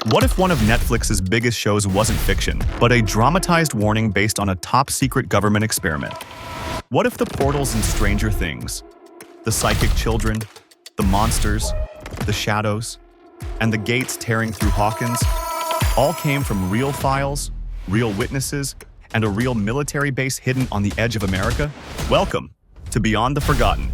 What if one of Netflix's biggest shows wasn't fiction, but a dramatized warning based on a top-secret government experiment? What if the portals in Stranger Things, the psychic children, the monsters, the shadows, and the gates tearing through Hawkins all came from real files, real witnesses, and a real military base hidden on the edge of America? Welcome to Beyond the Forgotten.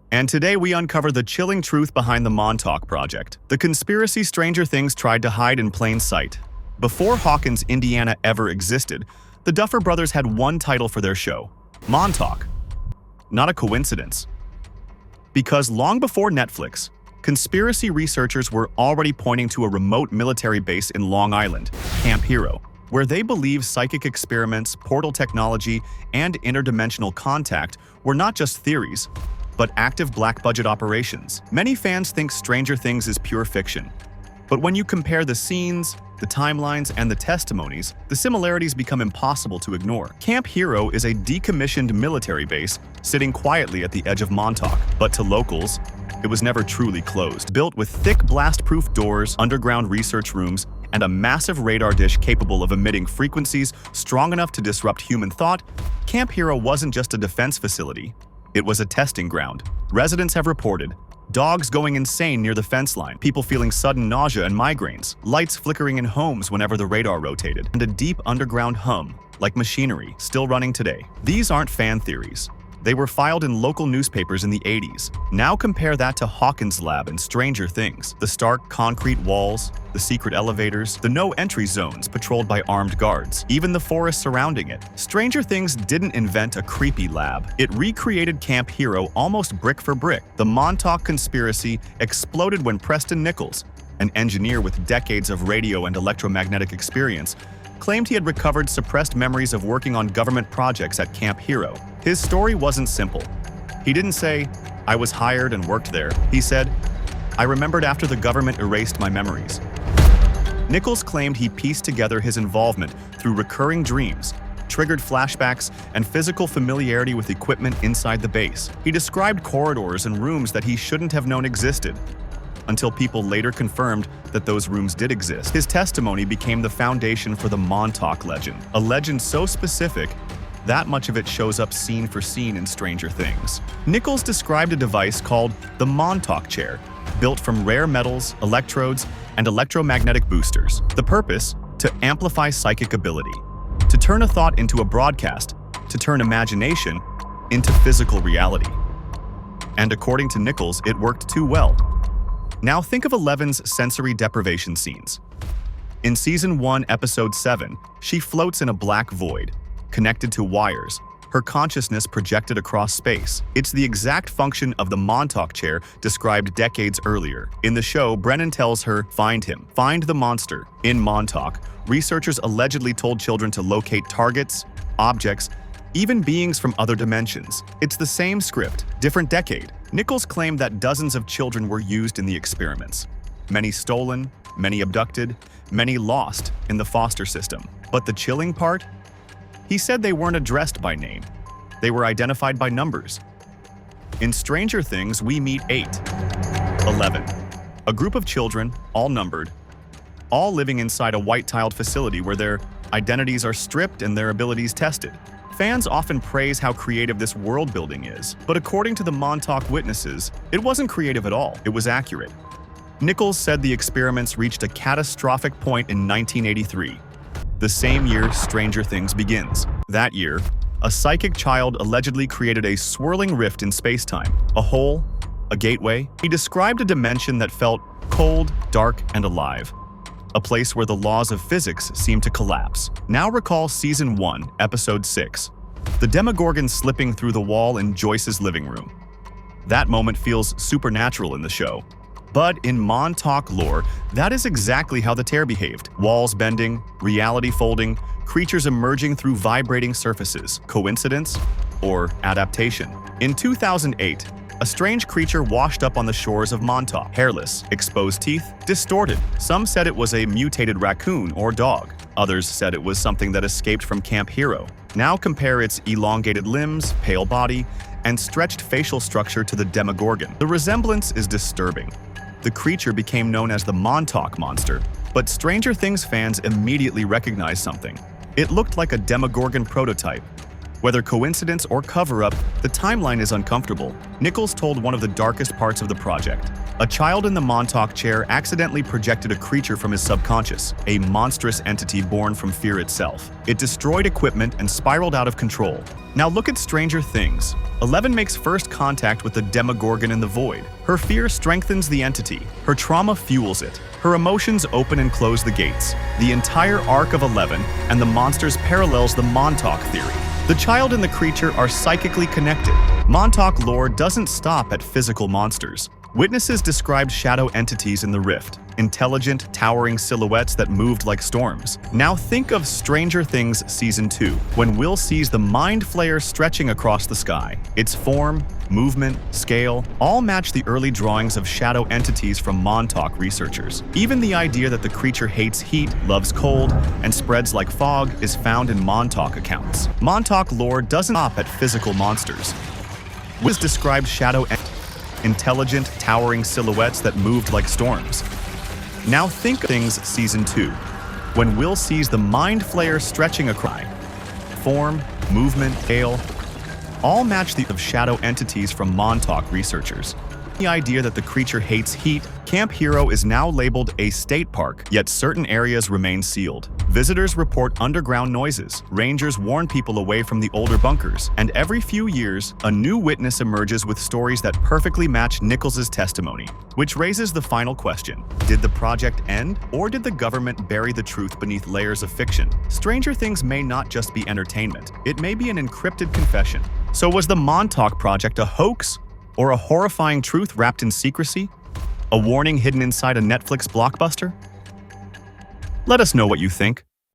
And today we uncover the chilling truth behind the Montauk Project, the conspiracy Stranger Things tried to hide in plain sight. Before Hawkins, Indiana ever existed, the Duffer Brothers had one title for their show: Montauk. Not a coincidence. Because long before Netflix, conspiracy researchers were already pointing to a remote military base in Long Island, Camp Hero, where they believed psychic experiments, portal technology, and interdimensional contact were not just theories, but active black-budget operations. Many fans think Stranger Things is pure fiction. But when you compare the scenes, the timelines, and the testimonies, the similarities become impossible to ignore. Camp Hero is a decommissioned military base sitting quietly at the edge of Montauk. But to locals, it was never truly closed. Built with thick blast-proof doors, underground research rooms, and a massive radar dish capable of emitting frequencies strong enough to disrupt human thought, Camp Hero wasn't just a defense facility. It was a testing ground. Residents have reported dogs going insane near the fence line, people feeling sudden nausea and migraines, lights flickering in homes whenever the radar rotated, and a deep underground hum, like machinery, still running today. These aren't fan theories. They were filed in local newspapers in the 80s. Now compare that to Hawkins Lab and Stranger Things. The stark concrete walls, the secret elevators, the no-entry zones patrolled by armed guards, even the forest surrounding it. Stranger Things didn't invent a creepy lab. It recreated Camp Hero almost brick for brick. The Montauk conspiracy exploded when Preston Nichols, an engineer with decades of radio and electromagnetic experience, claimed he had recovered suppressed memories of working on government projects at Camp Hero. His story wasn't simple. He didn't say, "I was hired and worked there." He said, "I remembered after the government erased my memories." Nichols claimed he pieced together his involvement through recurring dreams, triggered flashbacks, and physical familiarity with equipment inside the base. He described corridors and rooms that he shouldn't have known existed, until people later confirmed that those rooms did exist. His testimony became the foundation for the Montauk legend, a legend so specific that much of it shows up scene for scene in Stranger Things. Nichols described a device called the Montauk Chair, built from rare metals, electrodes, and electromagnetic boosters. The purpose? To amplify psychic ability, to turn a thought into a broadcast, to turn imagination into physical reality. And according to Nichols, it worked too well. Now think of Eleven's sensory deprivation scenes. In Season 1, Episode 7, she floats in a black void, connected to wires, her consciousness projected across space. It's the exact function of the Montauk Chair described decades earlier. In the show, Brennan tells her, "Find him. Find the monster." In Montauk, researchers allegedly told children to locate targets, objects, even beings from other dimensions. It's the same script, different decade. Nichols claimed that dozens of children were used in the experiments. Many stolen, many abducted, many lost in the foster system. But the chilling part? He said they weren't addressed by name. They were identified by numbers. In Stranger Things, we meet 11. A group of children, all numbered, all living inside a white-tiled facility where their identities are stripped and their abilities tested. Fans often praise how creative this world building is, but according to the Montauk witnesses, it wasn't creative at all. It was accurate. Nichols said the experiments reached a catastrophic point in 1983, the same year Stranger Things begins. That year, a psychic child allegedly created a swirling rift in space-time, a hole, a gateway. He described a dimension that felt cold, dark, and alive, a place where the laws of physics seemed to collapse. Now recall Season 1, Episode 6, the Demogorgon slipping through the wall in Joyce's living room. That moment feels supernatural in the show. But in Montauk lore, that is exactly how the tear behaved. Walls bending, reality folding, creatures emerging through vibrating surfaces. Coincidence? Or adaptation? In 2008, a strange creature washed up on the shores of Montauk. Hairless, exposed teeth, distorted. Some said it was a mutated raccoon or dog. Others said it was something that escaped from Camp Hero. Now compare its elongated limbs, pale body, and stretched facial structure to the Demogorgon. The resemblance is disturbing. The creature became known as the Montauk Monster, But Stranger Things fans immediately recognized something. It looked like a Demogorgon prototype. Whether coincidence or cover-up, the timeline is uncomfortable. Nichols told one of the darkest parts of the project. A child in the Montauk Chair accidentally projected a creature from his subconscious, a monstrous entity born from fear itself. It destroyed equipment and spiraled out of control. Now look at Stranger Things. Eleven makes first contact with the Demogorgon in the void. Her fear strengthens the entity. Her trauma fuels it. Her emotions open and close the gates. The entire arc of 11 and the monsters parallels the Montauk theory. The child and the creature are psychically connected. Montauk lore doesn't stop at physical monsters. Witnesses described shadow entities in the rift, intelligent, towering silhouettes that moved like storms. Now think of Stranger Things Season 2, when Will sees the Mind Flayer stretching across the sky. Its form, movement, scale, all match the early drawings of shadow entities from Montauk researchers. Even the idea that the creature hates heat, loves cold, and spreads like fog is found in Montauk accounts. Montauk lore doesn't stop at physical monsters. Witnesses described shadow entities, intelligent, towering silhouettes that moved like storms. Now think of Things Season 2, when Will sees the Mind Flayer stretching across. Form, movement, scale, all match the of shadow entities from Montauk researchers. The idea that the creature hates heat, Camp Hero is now labeled a state park, yet certain areas remain sealed. Visitors report underground noises, rangers warn people away from the older bunkers, and every few years, a new witness emerges with stories that perfectly match Nichols' testimony. Which raises the final question: did the project end, or did the government bury the truth beneath layers of fiction? Stranger Things may not just be entertainment, it may be an encrypted confession. So was the Montauk Project a hoax, or a horrifying truth wrapped in secrecy? A warning hidden inside a Netflix blockbuster? Let us know what you think.